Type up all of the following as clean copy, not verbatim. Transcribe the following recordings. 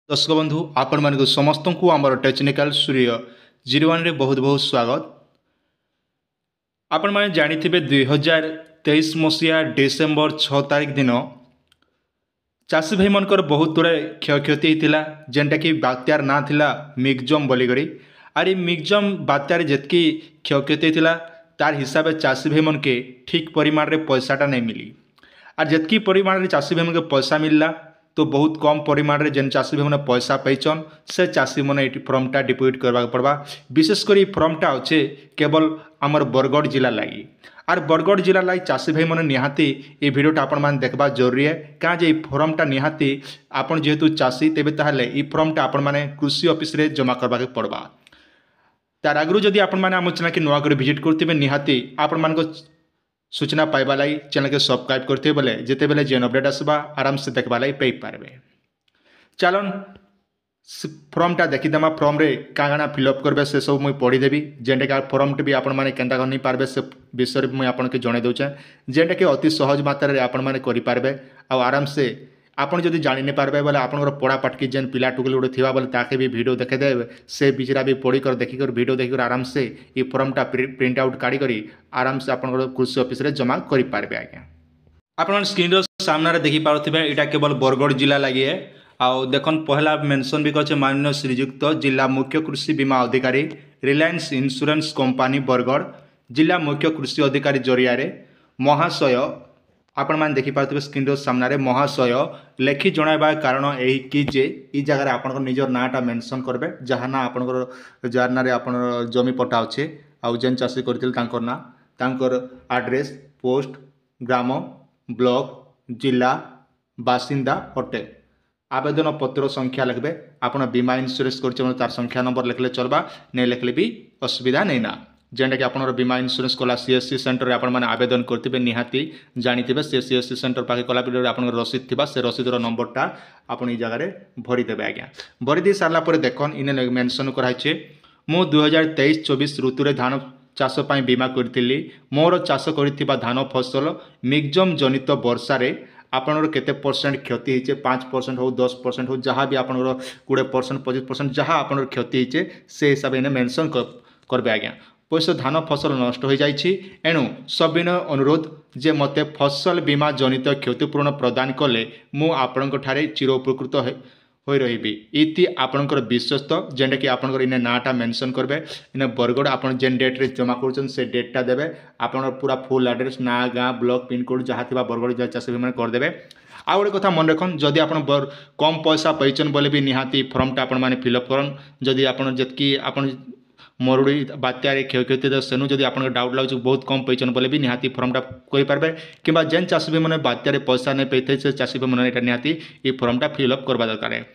दर्शक बंधु आपण मानक समस्त को आमर टेक्निकल सूर्य 01 रे बहुत बहुत स्वागत। आपण माने जानिथिबे 2023 मसीहा डिसेम्बर 6 तारिख दिन चाषी भाई मनकर बहुत गुड़े क्षयक्षति होता जेनटा कि बात्यार ना थिला मिगजम बोलिकरी आर मिगजम बात्यार जितकी क्षयक्षति होता तार हिसाब से चाषी भाई मन के ठीक परिमाण रे पैसाटा नहीं मिली आर जितकी परिमाण रे चाषी भाई मन के पैसा मिलला तो बहुत कम परिमाण रे जेन चाषी भाई पैसा पाइछन से चाषी मैंने ये फर्मटा डिपोजिट करवा पड़वा। विशेषकर फर्मटा अच्छे केवल आमर बरगढ़ जिला लगी आर बरगढ़ जिला लगी चाषी भाई मैंने निहाती ये भिडटा आपण मैंने देखा जरूरी है क्या जे फर्मटा निहाती आपन जेहेतु चाषी तेबे ताहले ये फर्मटा आपण मैंने कृषि ऑफिस रे जमा करवा पड़वा। तार आगु जदि आपण मैंने आम चैनल के नुआ कर विजिट करते निहाती आपण मान सूचना पाइबा लगी चैनल के सब्सक्राइब करते बोले जिते बेले जेन अपडेट आसवा आराम से देखा लगी पाई पारे। चलन फर्मटा देखीदेमा फर्म रे काଣା फिलअप करबे से सब मुई पढ़ीदेवी जेनटा कि फर्मटे भी आपण मैंने केन्ता नहीं पारबे से विषय में मुझे आपन के जणे दूचे जेनटा कि अति सहज मात्रा रे आपण मैंने करि पारबे आ आराम से आपन जदि जानि नहीं पारबे बोले आपनकर पढ़ा पाटकी जेन पिला टुकल गुटे थिबा बोले ताके भी वीडियो देखेदेव से बिचरा भी पढ़ी कर देखिकर वीडियो देखिकर आराम से ये फर्मटा प्रिंट आउट काढ़ी करी आराम से आपनकर कृषि ऑफिस रे जमा करि पारबे। आज्ञा आपन स्क्रीन रो सामने रे देखि पारुथिबे एटा केवल बरगढ़ जिला लागि है आउ देखन पहला मेंशन भी करछे माननीय श्रीयुक्त जिला मुख्य कृषि बीमा अधिकारी रिलायंस इंश्योरेंस कंपनी बरगढ़ जिला मुख्य कृषि अधिकारी जरिया रे महाशय आपण मैंने देखिपे स्क्रीन सामने महाशय लेखि जणाइबा कारण यही कि जे ई जगह आपन निजर नाटा मेंशन करबे जहाँ ना आपन जार ना आपन जमी पट्टा अच्छे आउ जेन चाषी करथिल तांकर ना तांकर एड्रेस पोस्ट ग्राम ब्लॉक जिला बासिंदा अटे आवेदन पत्र संख्या लिखबे आपन बीमा इन्स्योरेंस करछे तार संख्या नंबर लिखले चलबा नहीं लिखले भी असुविधा नहीं ना जेनटा कि आपन बीमा इन्स्योरेंस कला सीएससी सेंटर आपण मैंने आवेदन करते निहाती जानिथिबे से सीएससी सेंटर पाखे कला पीरियड आपन रसीद थिबा से रसीदर नंबरटा आपन ई जगह भरीदेवे। आज्ञा भरी दे सारा पर देखन इने मेंशन कराइछे मु 2023-24 ऋतु धान चाष पाई बीमा करथिली मोर चाष करथिबा धान फसल मिगजम जनित वर्षा रे आपनर केते परसेंट क्षति होइछे 5% हो 10% हो जहाँ भी आपनर 20% 25% जहाँ आपनर क्षति होइछे से हिसाब इने मेंशन करबे। आज्ञा पैसा धान फसल नष्ट हो जाइछि एणु सविनय अनुरोध जे मते फसल बीमा जनित क्षतिपूर्ण प्रदान कले मु आपनक ठारे चिर उपकृत हो रही इति आपनकर विश्वस्त जेनटा कि आपनकर इने नाटा मेंशन करबे इने बरगढ़ आपन जेन डेट रे जमा करछन से डेटटा देबे आपन पूरा फुल एड्रेस ना गाँ ब्लॉक पिन कोड जहाँ थिबा बरगढ़ जा चाषी भाई कर देबे। आ गोटे कथा मन रखन जदि आपन कम पैसा पैचन बोले भी निहाती फर्मटा आपन माने फिलअप करन जदि आपन जतकी आपन मरुड़ी बात्यारे क्षयक्षति सेनु जदि आपन डाउट लाग बहुत कम पैचन बोले भी निहाती फर्मटा करें कि जेन चाषी भाई मैंने बात्यारे पैसा नहीं पाई से चाषी भाई मैंने निहाती ये फर्मटा फिलअप करवा दरकार है।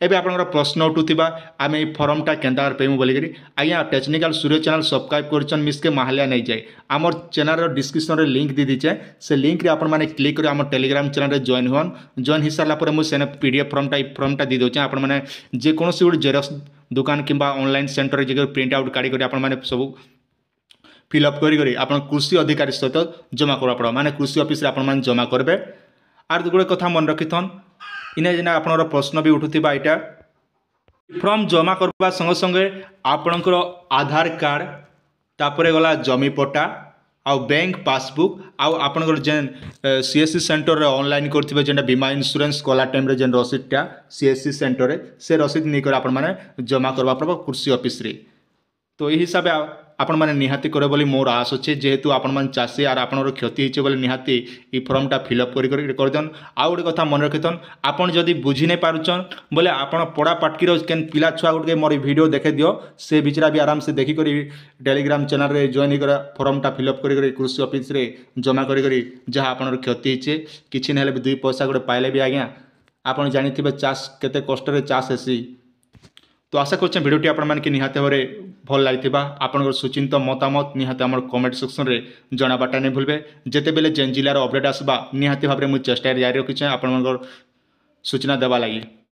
एबे आपनकर प्रश्न उठुथिबा आमे ई फर्मटा केंदार पेमु बोलिकरी आज्ञा टेक्निकल सूर्य चैनल सब्सक्राइब करछन मिस के माहलिया नहीं जाए आमर चैनल रो डिस्क्रिप्शन रे लिंक दी दीचे से लिंक रे आपन माने क्लिक करी आमर टेलीग्राम चैनल रे जॉइन हिस्सा ला पर मु सेने पीडीएफ फर्मटा दी दोचे आपन माने जे कोनोसी गुड जेरॉक्स दुकान किंबा ऑनलाइन सेंटर रे जे प्रिंट आउट काढी करी आपन माने सब फिलअप करी आपन कृषि अधिकारी सहित जमा करवा पड़ो माने कृषि ऑफिस रे आपन माने जमा करबे। आर गुडे कथा मन रखिथन इने जेना आपनर प्रश्न भी उठुथिबा इटा फॉर्म जमा करबा संगे संगे आपनकर आधार कार्ड तापरे गला जमी पट्टा आउ बैंक पासबुक आउ आपनकर जेन सीएससी सेंटर रे ऑनलाइन करथिबे जेना बीमा इन्स्योरेंस कला टाइम रे जेन रसीदटा सीएससी सेंटर रे से रसीद नै कर आपन माने जमा करबा पड़बो कृषि ऑफिस रे। तो यही हिसाब आपण मैंने निहाती करे बोली मोर आस अच्छे जेहेतु आपण मैंने चाषी आर आपनर क्षति होइछे बोले निहाती ई फर्मटा फिलअप कर देन। आ गोटे कथा मन रखिथन आपन जदि बुझी नहीं पारुछन बोले आपन पढ़ा पाटकीर केन पिला छुआ गुटे मोर वीडियो देखे दियो से बिचरा भी आराम से देखी करी टेलीग्राम चैनल रे जॉइन कर फर्मटा फिलअप कर कृषि ऑफिस रे जमा करी जहाँ आपनर क्षति होइछे किछि नहेले भी 2 पैसा गुटे पाइले भी आज्ञा आपन जानिथिबे चाष केते कष्ट रे चाष हेसी। तो आशा करछे भिडियोटी आपण मानके निहाते भावे भल लागिथिबा आपनकर सुचिंत मतामत निहाते हमर कमेंट सेक्शन रे जणाबाटा नै भूलबे जेते बेले जेन जिल्लार अपडेट आसबा निहाते भाबरे मु चेष्टा जारी रखिछे आपण मनकर सूचना देबा लागि।